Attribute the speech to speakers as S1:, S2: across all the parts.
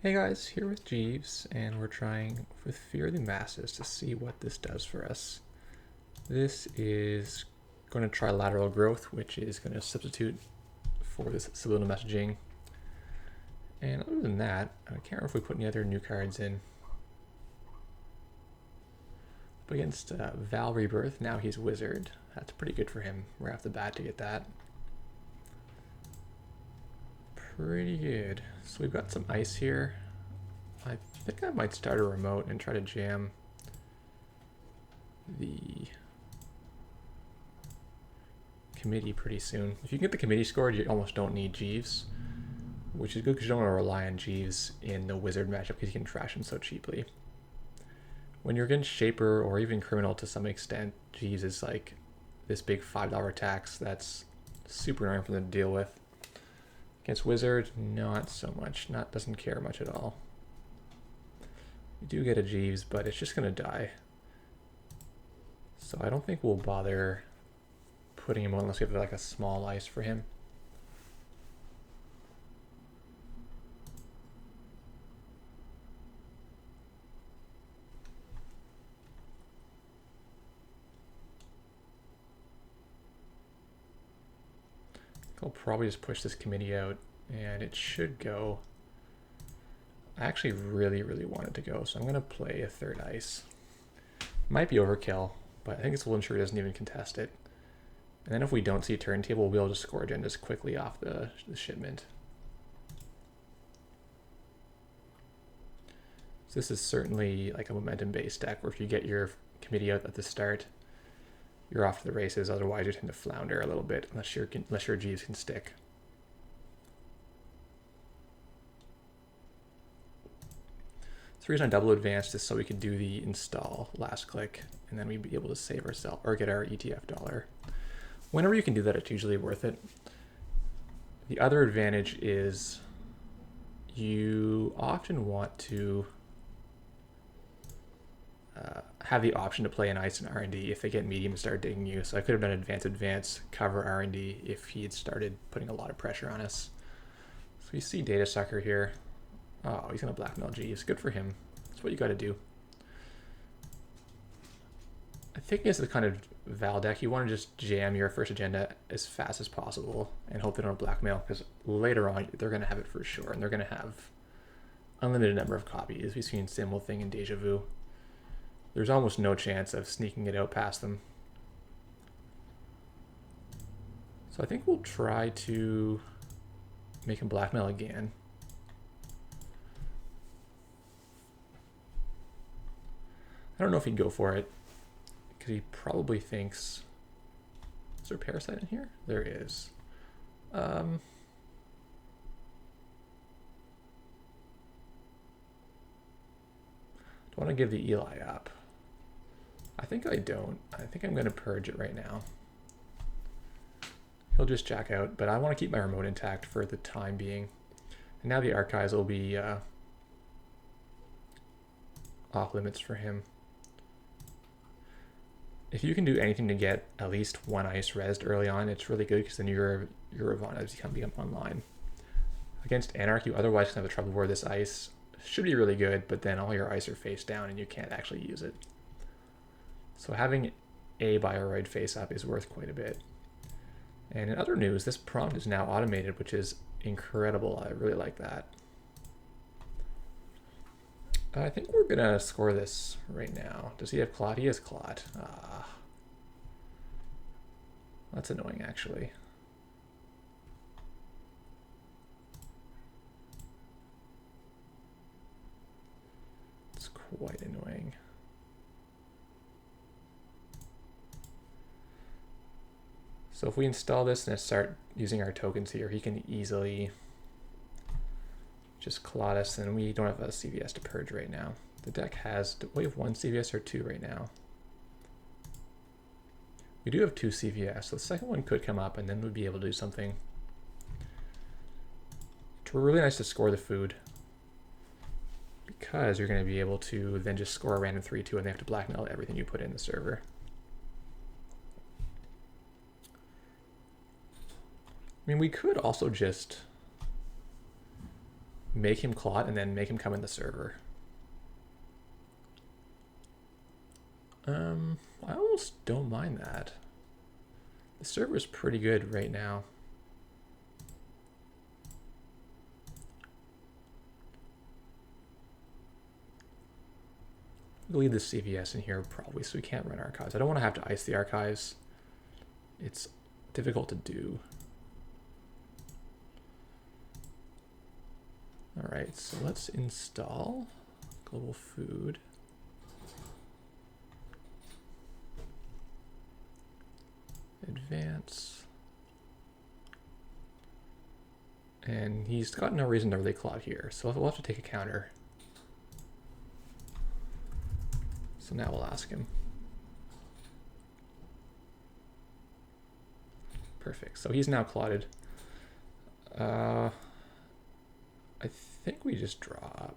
S1: Hey guys, here with Jeeves, and we're trying with Fear the Masses to see what this does for us. This is going to try lateral growth, which is going to substitute for this subliminal messaging. And other than that, I can't remember if we put any other new cards in. Up against Val Rebirth, now he's Wizard. That's pretty good for him right off the bat to get that. Pretty good. So we've got some ice here. I think I might start a remote and try to jam the committee pretty soon. If you can get the committee scored, you almost don't need Jeeves, which is good because you don't want to rely on Jeeves in the Wizard matchup because you can trash him so cheaply. When you're against Shaper or even Criminal to some extent, Jeeves is like this big $5 tax that's super annoying for them to deal with. Against Wizard, not so much. Doesn't care much at all. We do get a Jeeves, but it's just going to die. So I don't think we'll bother putting him on unless we have like a small ice for him. I'll probably just push this committee out and it should go. I actually really want it to go, so I'm going to play a third ice. Might be overkill, but I think this will ensure he doesn't even contest it. And then if we don't see a turntable, we'll be able to score agendas quickly off the shipment. So this is certainly like a momentum-based deck where if you get your committee out at the start, you're off to the races. Otherwise, you tend to flounder a little bit unless your Jeeves can stick. So the reason I double advanced is so we could do the install last click, and then we'd be able to save ourselves or get our ETF dollar. Whenever you can do that, it's usually worth it. The other advantage is you often want to have the option to play an ice and R&D if they get medium and start digging you. So I could have done advance, cover R&D if he had started putting a lot of pressure on us. So you see Data Sucker here. Oh, he's going to blackmail Jeeves. Good for him. That's what you got to do. I think this is the kind of Val deck you want to just jam your first agenda as fast as possible and hope they don't blackmail, because later on they're going to have it for sure, and they're going to have unlimited number of copies. We've seen Symbol Thing and Deja Vu. There's almost no chance of sneaking it out past them. So I think we'll try to make him blackmail again. I don't know if he'd go for it, because he probably thinks... Is there a Parasite in here? There is. Do I want to give the Eli up? I think I don't. I think I'm going to purge it right now. He'll just jack out, but I want to keep my remote intact for the time being. And now the archives will be off limits for him. If you can do anything to get at least one ice rezzed early on, it's really good, because then your Ravana's can become online. Against Anarch, you otherwise can have a trouble where this ice should be really good, but then all your ice are face down and you can't actually use it. So having a Bioroid face up is worth quite a bit. And in other news, this prompt is now automated, which is incredible. I really like that. I think we're gonna score this right now. Does he have Clot? He has Clot. That's annoying, actually. It's quite annoying. So if we install this and start using our tokens here, he can easily just clot us, and we don't have a CVS to purge right now. The deck has, we have one CVS or two right now? We do have two CVS, so the second one could come up and then we'd be able to do something. It's really nice to score the food, because you're going to be able to then just score a random 3-2 and they have to blackmail everything you put in the server. I mean, we could also just make him clot and then make him come in the server. I almost don't mind that. The server is pretty good right now. We'll leave the CVS in here probably so we can't run archives. I don't want to have to ice the archives. It's difficult to do. All right, so let's install global food. Advance. And he's got no reason to really clot here, so we'll have to take a counter. So now we'll ask him. Perfect, so he's now clotted. I think we just drop.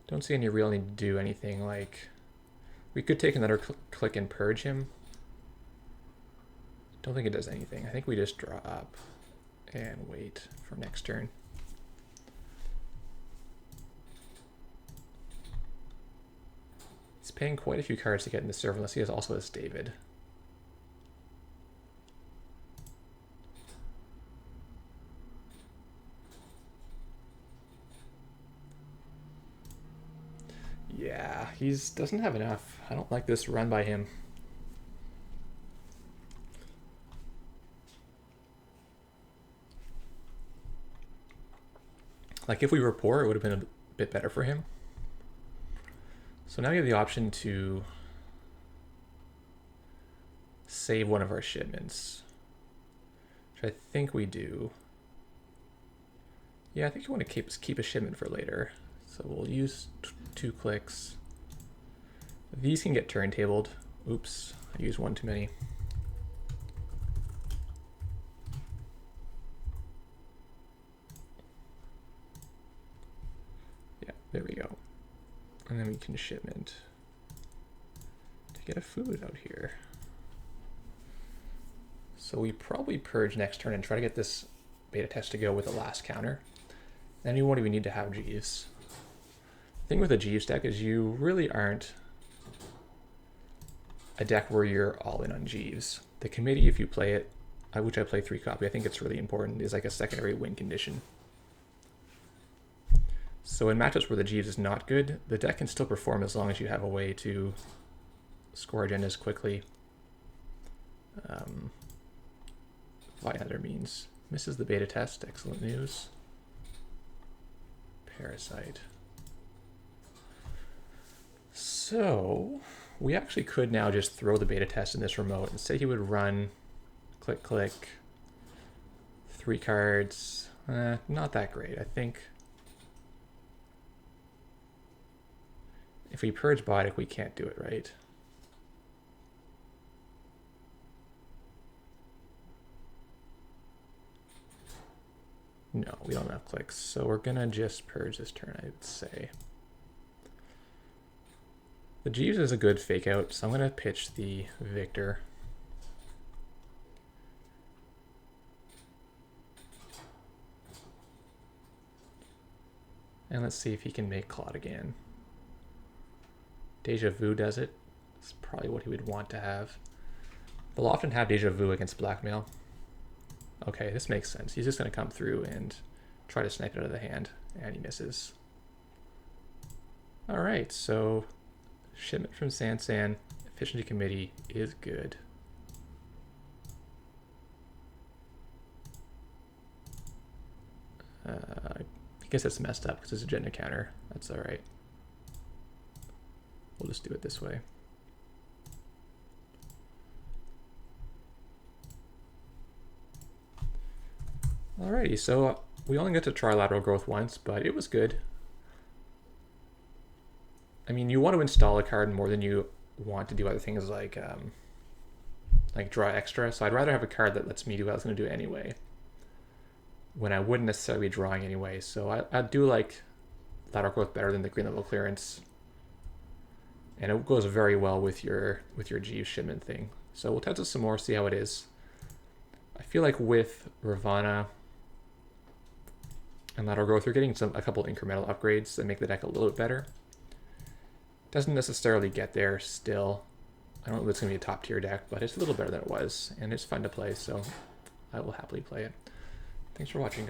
S1: Don't see any real need to do anything. Like, we could take another click and purge him. Don't think it does anything. I think we just drop and wait for next turn. He's paying quite a few cards to get in the server unless he also has David. Yeah, he doesn't have enough. I don't like this run by him. Like if we report, it would have been a bit better for him. So now we have the option to save one of our shipments, which I think we do. Yeah, I think you want to keep a shipment for later. So we'll use 2 clicks. These can get turntabled. Oops, I used one too many. Yeah, there we go. And then we can shipment to get a food out here. So we probably purge next turn and try to get this beta test to go with the last counter. Then you won't even need to have Jeeves. The thing with a Jeeves deck is you really aren't a deck where you're all in on Jeeves. The committee, if you play it, which I play 3 copy, I think it's really important, is like a secondary win condition. So in matchups where the Jeeves is not good, the deck can still perform as long as you have a way to score agendas quickly via other means. Misses the beta test, excellent news. Parasite. So we actually could now just throw the beta test in this remote and say he would run click, click, 3 cards. Not that great, I think. If we purge Biotic, we can't do it, right? No, we don't have clicks, so we're gonna just purge this turn, I would say. The Jeeves is a good fake out, so I'm gonna pitch the Victor. And let's see if he can make Claude again. Deja Vu does it. It's probably what he would want to have. They'll often have Deja Vu against blackmail. Okay, this makes sense. He's just going to come through and try to snipe it out of the hand, and he misses. All right, so shipment from Sansan, efficiency committee is good. I guess it's messed up because it's agenda counter. That's all right. We'll just do it this way. Alrighty, so we only get to try lateral growth once, but it was good. I mean, you want to install a card more than you want to do other things like draw extra. So I'd rather have a card that lets me do what I was going to do anyway, when I wouldn't necessarily be drawing anyway. So I do like lateral growth better than the green level clearance. And it goes very well with your Jeeves shipment thing. So we'll test it some more, see how it is. I feel like with Ravana, and lateral growth. You're getting a couple incremental upgrades that make the deck a little bit better. Doesn't necessarily get there still. I don't know if it's going to be a top tier deck, but it's a little better than it was, and it's fun to play, so I will happily play it. Thanks for watching, guys.